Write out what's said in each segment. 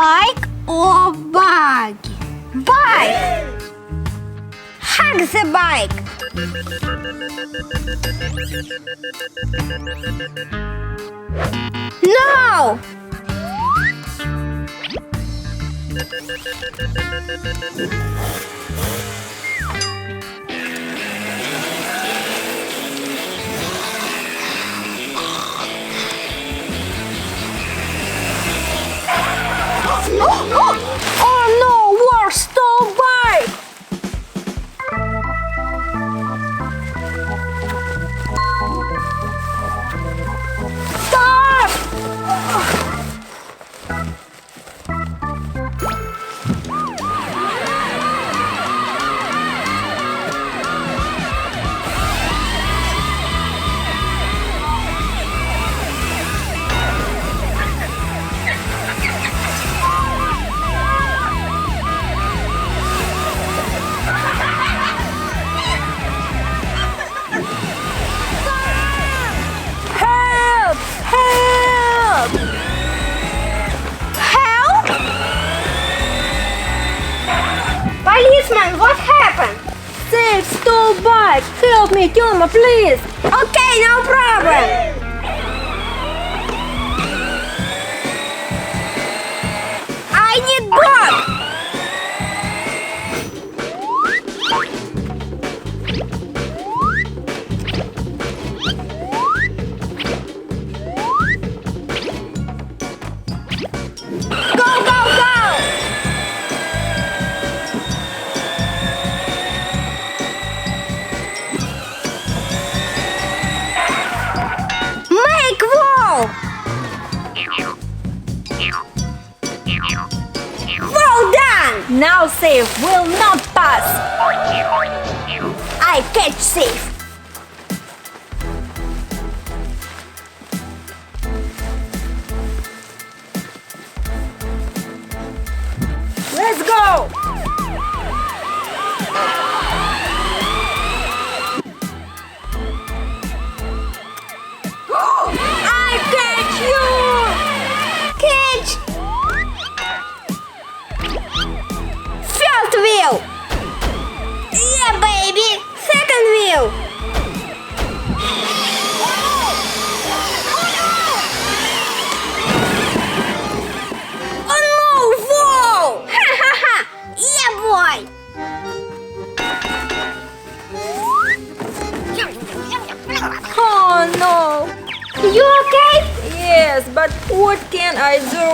Bike or buggy? Bike! Hack the bike! No! Oh no, worse, stole bike! Stop! Policeman, what happened? Thief stole bike! Help me, Toma, please! Okay, no problem. I need dog. Go, go, go! Make wall! Well done! Now Thief will not pass! I catch Thief. Let's go! I catch you! Catch! First wheel! Yeah, baby! Second wheel! Oh no! Whoa! Ha ha ha! Yeah, boy! Oh no! You okay? Yes, but what can I do?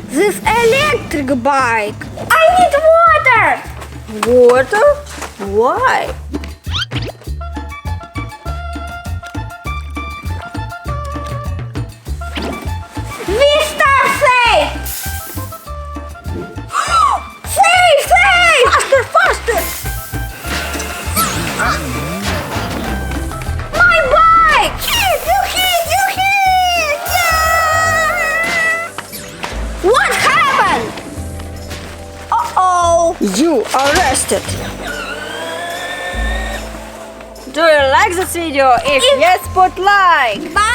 This electric bike. I need water. Water? Why? We start safe. Safe, safe. Faster, faster! My bike. You hit. Yeah. What happened? Uh-oh. You arrested! Do you like this video? If yes, put like! Bye.